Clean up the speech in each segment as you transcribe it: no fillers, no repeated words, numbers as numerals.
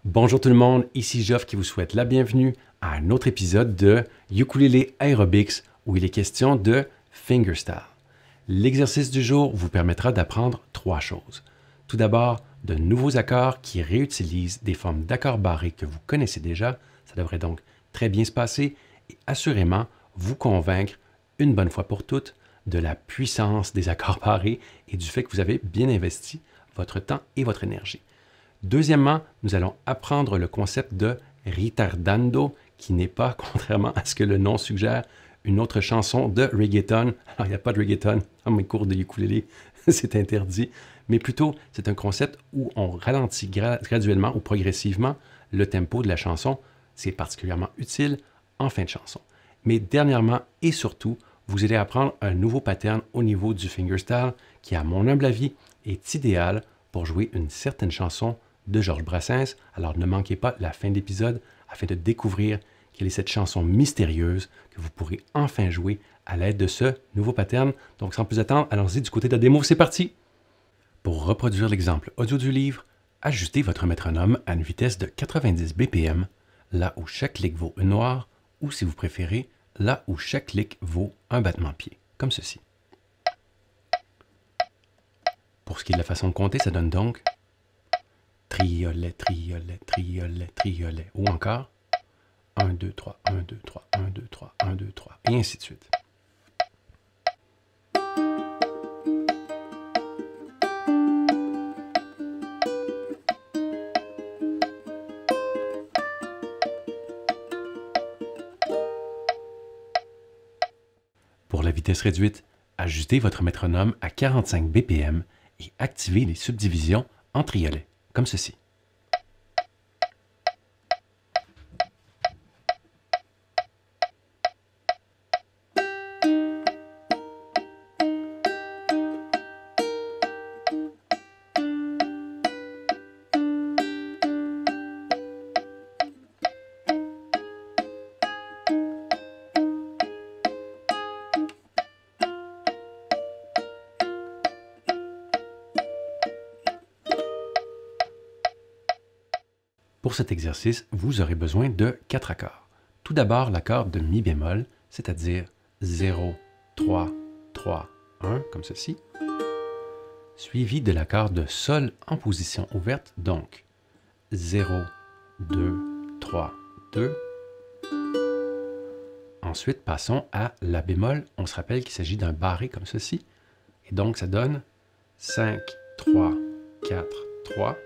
Bonjour tout le monde, ici Geoff qui vous souhaite la bienvenue à un autre épisode de Ukulele Aerobics où il est question de fingerstyle. L'exercice du jour vous permettra d'apprendre trois choses. Tout d'abord, de nouveaux accords qui réutilisent des formes d'accords barrés que vous connaissez déjà, ça devrait donc très bien se passer et assurément vous convaincre une bonne fois pour toutes de la puissance des accords barrés et du fait que vous avez bien investi votre temps et votre énergie. Deuxièmement, nous allons apprendre le concept de ritardando, qui n'est pas, contrairement à ce que le nom suggère, une autre chanson de reggaeton. Alors, il n'y a pas de reggaeton dans mes cours de ukulélé, c'est interdit, mais plutôt, c'est un concept où on ralentit graduellement ou progressivement le tempo de la chanson. C'est particulièrement utile en fin de chanson. Mais dernièrement et surtout, vous allez apprendre un nouveau pattern au niveau du fingerstyle qui, à mon humble avis, est idéal pour jouer une certaine chanson de Georges Brassens. Alors ne manquez pas la fin de l'épisode afin de découvrir quelle est cette chanson mystérieuse que vous pourrez enfin jouer à l'aide de ce nouveau pattern. Donc sans plus attendre, allons-y du côté de la démo, c'est parti! Pour reproduire l'exemple audio du livre, ajustez votre métronome à une vitesse de 90 BPM, là où chaque clic vaut une noire, ou si vous préférez, là où chaque clic vaut un battement de pied, comme ceci. Pour ce qui est de la façon de compter, ça donne donc triolet, triolet, triolet, triolet. Ou encore 1, 2, 3, 1, 2, 3, 1, 2, 3, 1, 2, 3, et ainsi de suite. Pour la vitesse réduite, ajustez votre métronome à 45 BPM et activez les subdivisions en triolets, comme ceci. Pour cet exercice, vous aurez besoin de 4 accords. Tout d'abord, l'accord de mi bémol, c'est-à-dire 0, 3, 3, 1, comme ceci, suivi de l'accord de sol en position ouverte, donc 0, 2, 3, 2. Ensuite, passons à la bémol. On se rappelle qu'il s'agit d'un barré comme ceci. Et donc, ça donne 5, 3, 4, 3.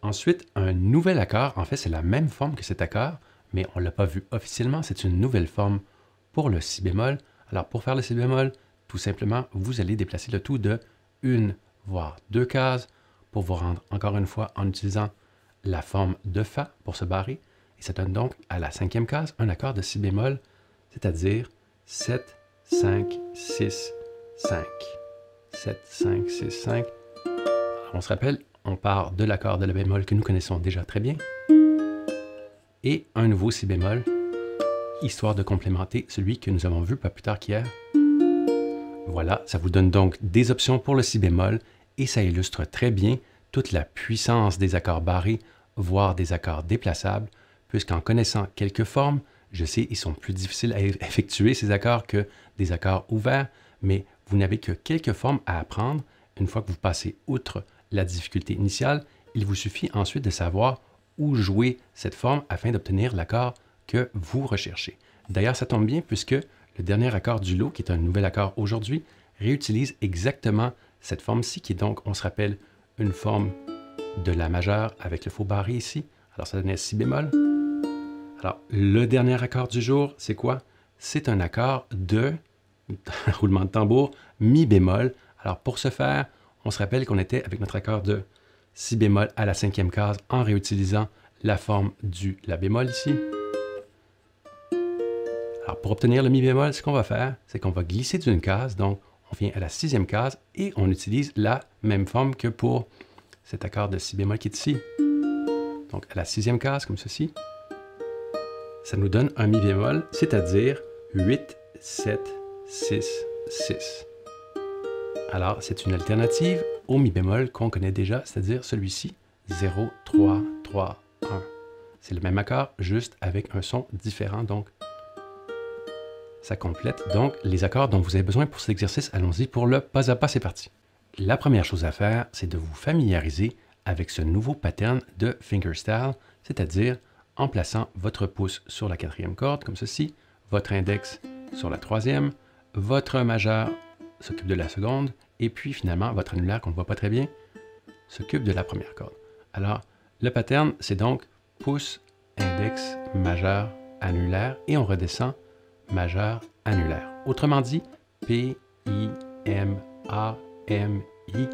Ensuite, un nouvel accord, en fait, c'est la même forme que cet accord, mais on ne l'a pas vu officiellement, c'est une nouvelle forme pour le si bémol. Alors, pour faire le si bémol, tout simplement, vous allez déplacer le tout de une, voire deux cases pour vous rendre, encore une fois, en utilisant la forme de Fa pour se barrer. Et ça donne donc, à la cinquième case, un accord de si bémol, c'est-à-dire 7, 5, 6, 5. 7, 5, 6, 5. Alors, on se rappelle, on part de l'accord de la bémol que nous connaissons déjà très bien et un nouveau si bémol, histoire de complémenter celui que nous avons vu pas plus tard qu'hier. Voilà, ça vous donne donc des options pour le si bémol et ça illustre très bien toute la puissance des accords barrés, voire des accords déplaçables, puisqu'en connaissant quelques formes, je sais, ils sont plus difficiles à effectuer ces accords que des accords ouverts, mais vous n'avez que quelques formes à apprendre. Une fois que vous passez outre la difficulté initiale, il vous suffit ensuite de savoir où jouer cette forme afin d'obtenir l'accord que vous recherchez. D'ailleurs, ça tombe bien puisque le dernier accord du lot, qui est un nouvel accord aujourd'hui, réutilise exactement cette forme-ci, qui est donc, on se rappelle, une forme de la majeure avec le faux barré ici. Alors, ça donnait si bémol. Alors, le dernier accord du jour, c'est quoi? C'est un accord de, roulement de tambour, mi bémol. Alors, pour ce faire, on se rappelle qu'on était avec notre accord de si bémol à la cinquième case en réutilisant la forme du la bémol ici. Alors, pour obtenir le mi bémol, ce qu'on va faire, c'est qu'on va glisser d'une case. Donc, on vient à la sixième case et on utilise la même forme que pour cet accord de si bémol qui est ici. Donc, à la sixième case, comme ceci, ça nous donne un mi bémol, c'est-à-dire 8, 7, 6, 6. Alors, c'est une alternative au mi bémol qu'on connaît déjà, c'est-à-dire celui-ci, 0, 3, 3, c'est le même accord, juste avec un son différent. Donc, ça complète. Donc, les accords dont vous avez besoin pour cet exercice, allons-y pour le pas à pas, c'est parti. La première chose à faire, c'est de vous familiariser avec ce nouveau pattern de fingerstyle, c'est-à-dire en plaçant votre pouce sur la 4e corde, comme ceci, votre index sur la 3e, votre majeur s'occupe de la seconde, et puis finalement, votre annulaire, qu'on ne voit pas très bien, s'occupe de la première corde. Alors, le pattern, c'est donc pouce, index, majeur, annulaire, et on redescend majeur, annulaire. Autrement dit, P, I, M, A, M, I,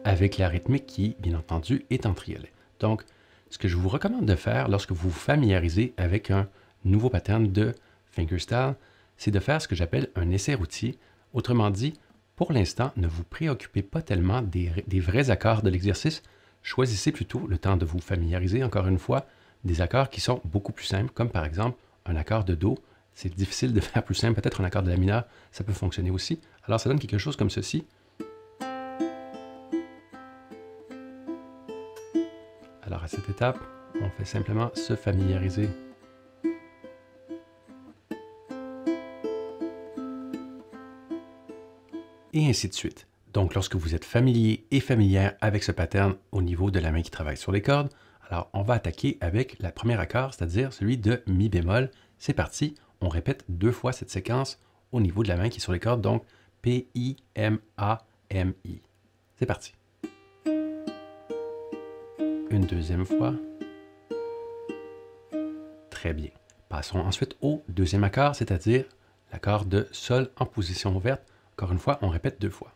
avec la rythmique qui, bien entendu, est en triolet. Donc, ce que je vous recommande de faire lorsque vous vous familiarisez avec un nouveau pattern de fingerstyle, c'est de faire ce que j'appelle un essai routier. Autrement dit, pour l'instant, ne vous préoccupez pas tellement des vrais accords de l'exercice. Choisissez plutôt le temps de vous familiariser, encore une fois, des accords qui sont beaucoup plus simples, comme par exemple un accord de Do. C'est difficile de faire plus simple, peut-être un accord de La mineur, ça peut fonctionner aussi. Alors ça donne quelque chose comme ceci. Alors à cette étape, on fait simplement se familiariser. Et ainsi de suite. Donc lorsque vous êtes familier et familière avec ce pattern au niveau de la main qui travaille sur les cordes, alors on va attaquer avec le premier accord, c'est-à-dire celui de Mi bémol. C'est parti, on répète 2 fois cette séquence au niveau de la main qui est sur les cordes, donc P, I, M, A, M, I. C'est parti. Une deuxième fois. Très bien. Passons ensuite au deuxième accord, c'est-à-dire l'accord de Sol en position ouverte. Encore une fois, on répète 2 fois.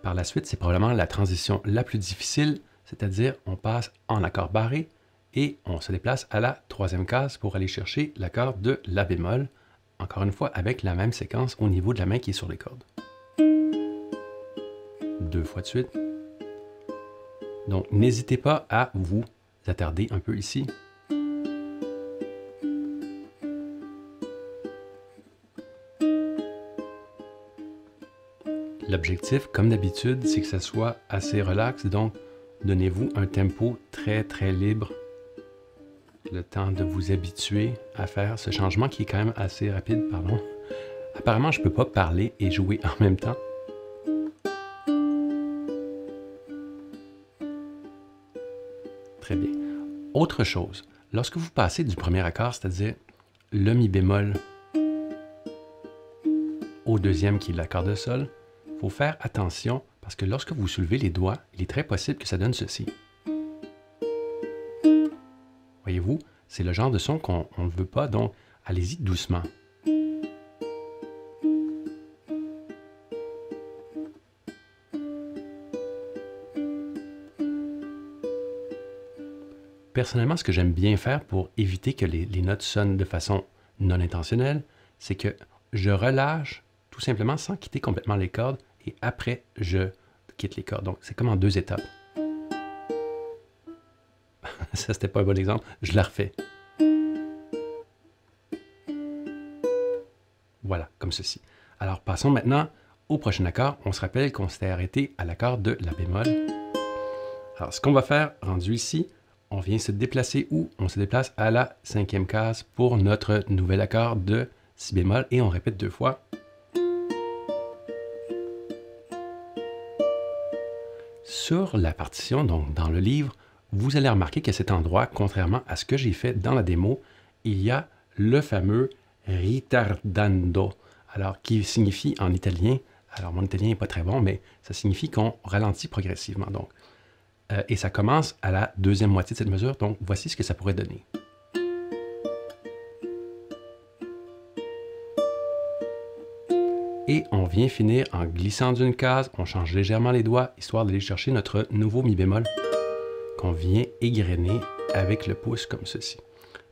Par la suite, c'est probablement la transition la plus difficile, c'est-à-dire on passe en accord barré et on se déplace à la 3e case pour aller chercher l'accord de La bémol, encore une fois avec la même séquence au niveau de la main qui est sur les cordes. 2 fois de suite. Donc, n'hésitez pas à vous attarder un peu ici. L'objectif, comme d'habitude, c'est que ça soit assez relax, donc donnez-vous un tempo très très libre. Le temps de vous habituer à faire ce changement qui est quand même assez rapide, pardon. Apparemment, je ne peux pas parler et jouer en même temps. Très bien. Autre chose, lorsque vous passez du premier accord, c'est-à-dire le Mi bémol au deuxième qui est l'accord de Sol, il faut faire attention parce que lorsque vous soulevez les doigts, il est très possible que ça donne ceci. Voyez-vous, c'est le genre de son qu'on ne veut pas, donc allez-y doucement. Personnellement, ce que j'aime bien faire pour éviter que les notes sonnent de façon non intentionnelle, c'est que je relâche tout simplement sans quitter complètement les cordes et après, je quitte les cordes. Donc, c'est comme en 2 étapes. Ça, c'était pas un bon exemple. Je la refais. Voilà, comme ceci. Alors, passons maintenant au prochain accord. On se rappelle qu'on s'était arrêté à l'accord de La bémol. Alors, ce qu'on va faire, rendu ici, on vient se déplacer où? On se déplace à la 5e case pour notre nouvel accord de Si bémol et on répète 2 fois. Sur la partition, donc dans le livre, vous allez remarquer qu'à cet endroit, contrairement à ce que j'ai fait dans la démo, il y a le fameux ritardando, alors qui signifie en italien, alors mon italien n'est pas très bon, mais ça signifie qu'on ralentit progressivement. Donc, et ça commence à la 2e moitié de cette mesure, donc voici ce que ça pourrait donner. Et on vient finir en glissant d'une case, on change légèrement les doigts, histoire d'aller chercher notre nouveau Mi bémol qu'on vient égrener avec le pouce comme ceci.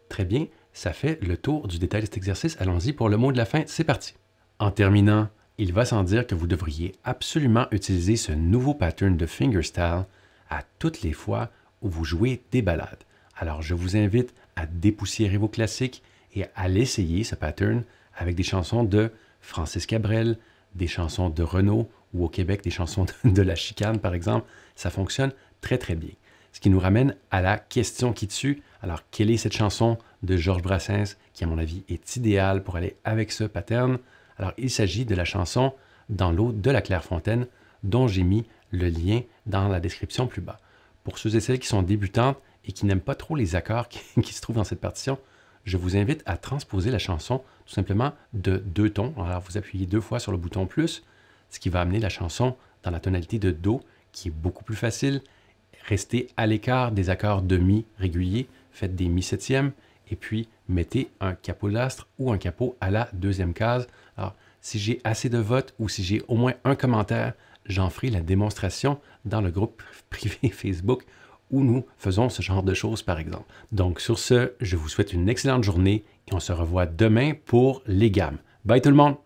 Très bien, ça fait le tour du détail de cet exercice. Allons-y pour le mot de la fin, c'est parti. En terminant, il va sans dire que vous devriez absolument utiliser ce nouveau pattern de fingerstyle à toutes les fois où vous jouez des ballades. Alors, je vous invite à dépoussiérer vos classiques et à l'essayer, ce pattern, avec des chansons de Francis Cabrel, des chansons de Renaud ou au Québec des chansons de la chicane, par exemple, ça fonctionne très, très bien. Ce qui nous ramène à la question qui tue. Alors, quelle est cette chanson de Georges Brassens qui, à mon avis, est idéale pour aller avec ce pattern? Alors, il s'agit de la chanson Dans l'eau de la Clairefontaine, dont j'ai mis le lien dans la description plus bas. Pour ceux et celles qui sont débutantes et qui n'aiment pas trop les accords qui se trouvent dans cette partition, je vous invite à transposer la chanson tout simplement de 2 tons. Alors, vous appuyez 2 fois sur le bouton plus, ce qui va amener la chanson dans la tonalité de Do, qui est beaucoup plus facile. Restez à l'écart des accords de Mi réguliers, faites des Mi septièmes, et puis mettez un capolastre ou un capot à la 2e case. Alors, si j'ai assez de votes ou si j'ai au moins un commentaire, j'en ferai la démonstration dans le groupe privé Facebook où nous faisons ce genre de choses, par exemple. Donc, sur ce, je vous souhaite une excellente journée et on se revoit demain pour les gammes. Bye tout le monde!